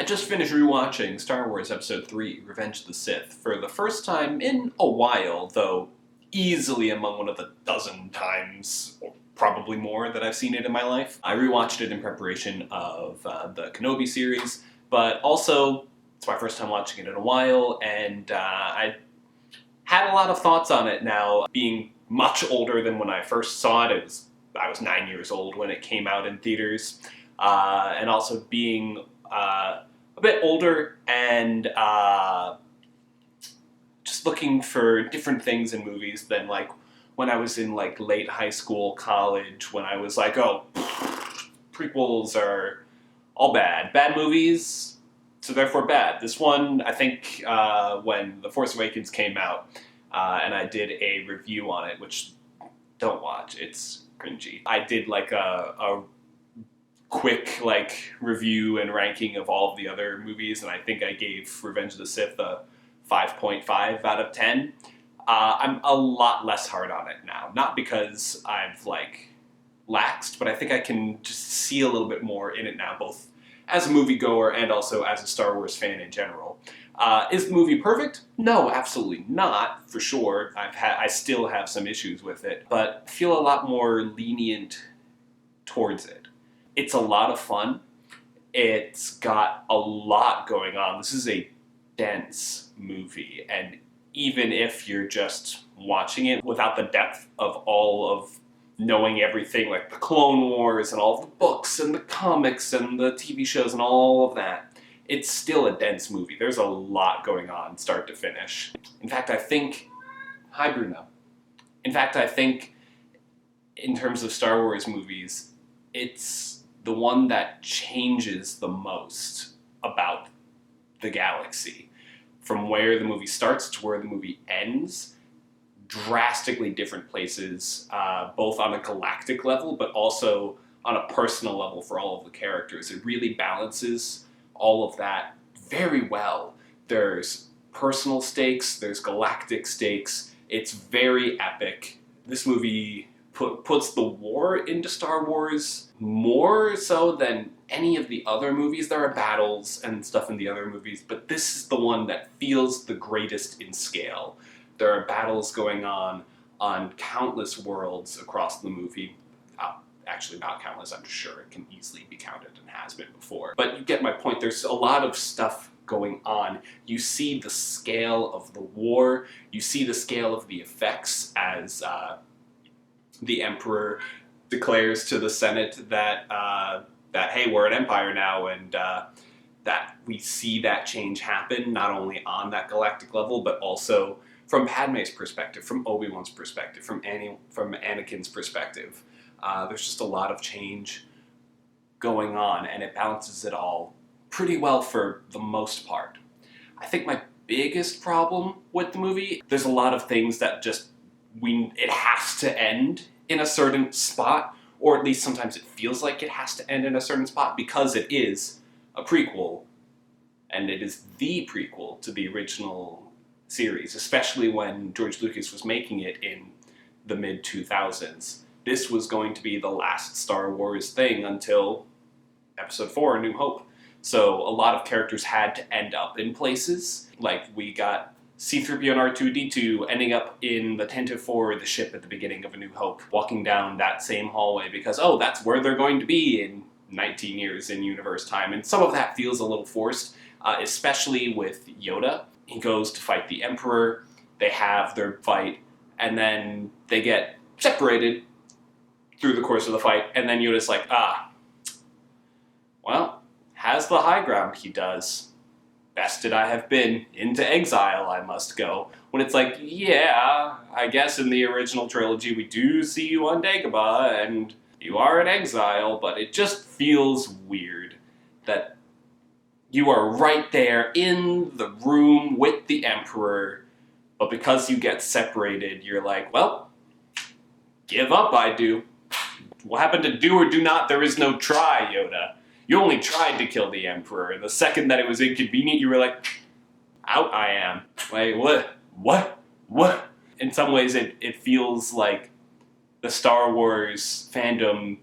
just finished rewatching Star Wars Episode 3, Revenge of the Sith, for the first time in a while, though easily among one of the dozen times, or probably more, that I've seen it in my life. I rewatched it in preparation of the Kenobi series, but also it's my first time watching it in a while, and I had a lot of thoughts on it now. Being much older than when I first saw it, I was 9 years old when it came out in theaters, and also being a bit older and just looking for different things in movies than like when I was in like late high school, college, when I was like, oh, prequels are all bad. Bad movies, so therefore bad. This one, I think when The Force Awakens came out, and I did a review on it, which don't watch, it's cringy. I did like a quick like review and ranking of all of the other movies, and I think I gave Revenge of the Sith a 5.5 out of 10. I'm a lot less hard on it now. Not because I've like laxed, but I think I can just see a little bit more in it now, both as a moviegoer and also as a Star Wars fan in general. Is the movie perfect? No, absolutely not, for sure. I still have some issues with it, but I feel a lot more lenient towards it. It's a lot of fun. It's got a lot going on. This is a dense movie, and even if you're just watching it without the depth of all of knowing everything, like the Clone Wars and all of the books and the comics and the TV shows and all of that, it's still a dense movie. There's a lot going on, start to finish. In fact, I think... Hi, Bruno. In fact, I think, in terms of Star Wars movies, it's the one that changes the most about the galaxy. From where the movie starts to where the movie ends, drastically different places, both on a galactic level, but also on a personal level for all of the characters. It really balances all of that very well. There's personal stakes, there's galactic stakes. It's very epic. This movie puts the war into Star Wars more so than any of the other movies. There are battles and stuff in the other movies, but this is the one that feels the greatest in scale. There are battles going on countless worlds across the movie. Actually, not countless, I'm sure it can easily be counted and has been before. But you get my point, there's a lot of stuff going on. You see the scale of the war, you see the scale of the effects as the Emperor declares to the Senate that hey, we're an empire now, and that we see that change happen, not only on that galactic level, but also from Padme's perspective, from Obi-Wan's perspective, from Anakin's perspective. There's just a lot of change going on, and it balances it all pretty well for the most part. I think my biggest problem with the movie, there's a lot of things that just it has to end in a certain spot, or at least sometimes it feels like it has to end in a certain spot because it is a prequel, and it is the prequel to the original series, especially when George Lucas was making it in the mid-2000s. This was going to be the last Star Wars thing until Episode 4, A New Hope. So a lot of characters had to end up in places, like we got C-3PO and R2-D2 ending up in the Tantive 4, the ship at the beginning of A New Hope, walking down that same hallway because, oh, that's where they're going to be in 19 years in universe time. And some of that feels a little forced, especially with Yoda. He goes to fight the Emperor, they have their fight, and then they get separated through the course of the fight, and then Yoda's like, well, has the high ground, he does. Bested I have been, into exile I must go. When it's like, yeah, I guess in the original trilogy we do see you on Dagobah, and you are in exile, but it just feels weird that you are right there in the room with the Emperor, but because you get separated, you're like, well, give up I do. What happened to do or do not? There is no try, Yoda. You only tried to kill the Emperor. The second that it was inconvenient, you were like, out I am. Like, what? In some ways, it feels like the Star Wars fandom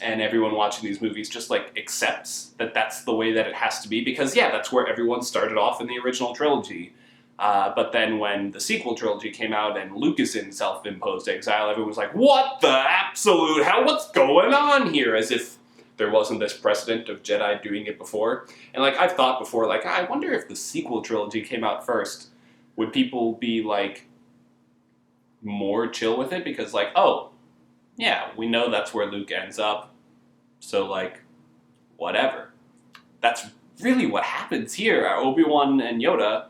and everyone watching these movies just like accepts that that's the way that it has to be, because yeah, that's where everyone started off in the original trilogy. But then when the sequel trilogy came out and Luke is in self-imposed exile, everyone was like, what the absolute hell? What's going on here? As if there wasn't this precedent of Jedi doing it before. And like, I've thought before, like, I wonder if the sequel trilogy came out first, would people be like more chill with it? Because like, oh, yeah, we know that's where Luke ends up, so like, whatever. That's really what happens here. Obi-Wan and Yoda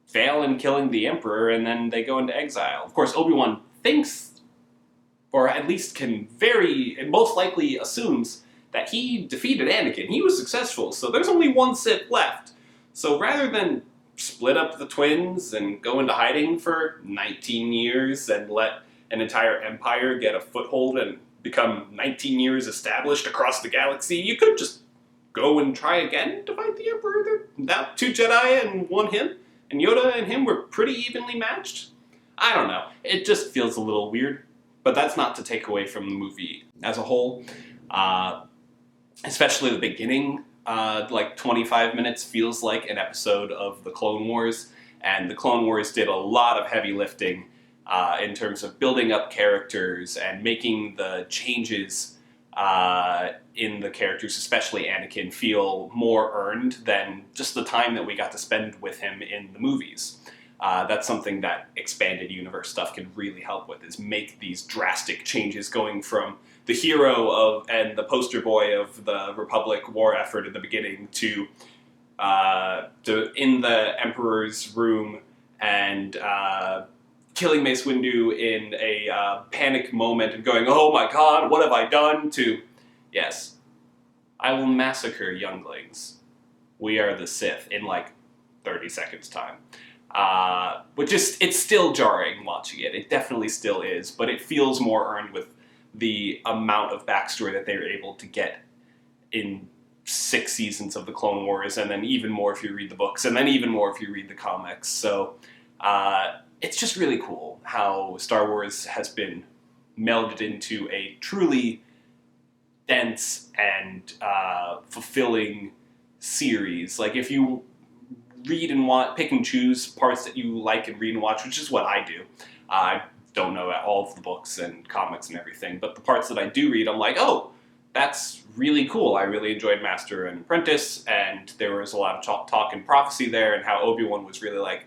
fail in killing the Emperor, and then they go into exile. Of course, Obi-Wan thinks, or at least can and most likely assumes, that he defeated Anakin. He was successful, so there's only one Sith left. So rather than split up the twins and go into hiding for 19 years and let an entire empire get a foothold and become 19 years established across the galaxy, you could just go and try again to fight the Emperor. Now 2 Jedi and 1 him. And Yoda and him were pretty evenly matched? I don't know. It just feels a little weird. But that's not to take away from the movie as a whole. Especially the beginning. Like 25 minutes feels like an episode of the Clone Wars. And the Clone Wars did a lot of heavy lifting in terms of building up characters and making the changes in the characters, especially Anakin, feel more earned than just the time that we got to spend with him in the movies. That's something that expanded universe stuff can really help with, is make these drastic changes, going from the hero of and the poster boy of the Republic war effort in the beginning to in the Emperor's room and killing Mace Windu in a panic moment and going, oh my god, what have I done? To, yes, I will massacre younglings. We are the Sith in like 30 seconds time. Which is, it's still jarring watching it. It definitely still is, but it feels more earned with the amount of backstory that they were able to get in 6 seasons of the Clone Wars, and then even more if you read the books, and then even more if you read the comics. So, it's just really cool how Star Wars has been melded into a truly dense and fulfilling series. Like, if you read and pick and choose parts that you like and read and watch, which is what I do. I don't know all of the books and comics and everything, but the parts that I do read, I'm like, oh, that's really cool. I really enjoyed Master and Apprentice, and there was a lot of talk and prophecy there, and how Obi-Wan was really like,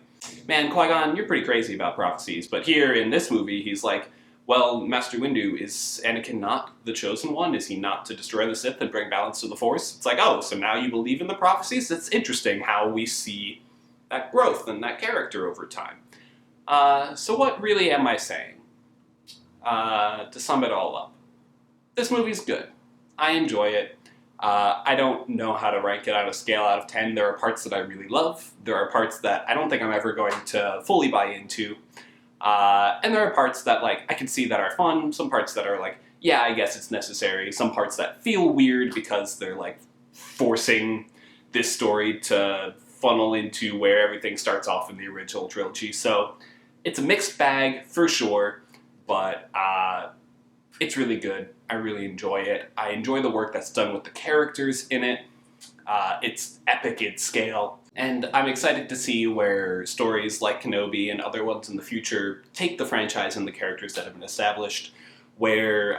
man, Qui-Gon, you're pretty crazy about prophecies. But here in this movie, he's like, well, Master Windu, is Anakin not the chosen one? Is he not to destroy the Sith and bring balance to the Force? It's like, oh, so now you believe in the prophecies? It's interesting how we see that growth and that character over time. So what really am I saying? To sum it all up, this movie's good. I enjoy it. I don't know how to rank it on a scale out of 10. There are parts that I really love. There are parts that I don't think I'm ever going to fully buy into. And there are parts that, like, I can see that are fun. Some parts that are like, yeah, I guess it's necessary. Some parts that feel weird because they're, like, forcing this story to funnel into where everything starts off in the original trilogy. So it's a mixed bag for sure, but it's really good. I really enjoy it. I enjoy the work that's done with the characters in it. It's epic in scale. And I'm excited to see where stories like Kenobi and other ones in the future take the franchise and the characters that have been established, where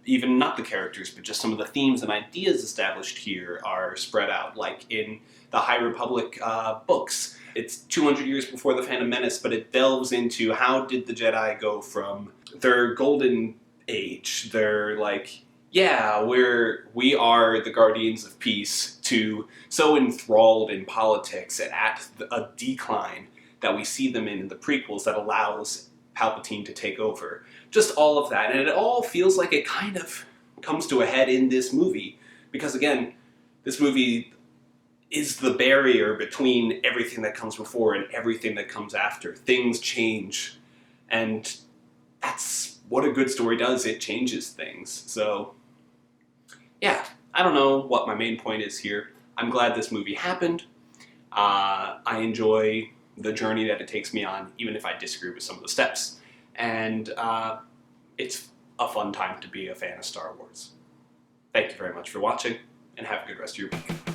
even not the characters, but just some of the themes and ideas established here are spread out, like in the High Republic books. It's 200 years before the Phantom Menace, but it delves into how did the Jedi go from their golden age, their like, yeah, we are the guardians of peace, to so enthralled in politics and at a decline that we see them in the prequels that allows Palpatine to take over. Just all of that, and it all feels like it kind of comes to a head in this movie, because again, this movie is the barrier between everything that comes before and everything that comes after. Things change, and that's what a good story does. It changes things. So, yeah, I don't know what my main point is here. I'm glad this movie happened. I enjoy the journey that it takes me on, even if I disagree with some of the steps. And it's a fun time to be a fan of Star Wars. Thank you very much for watching, and have a good rest of your week.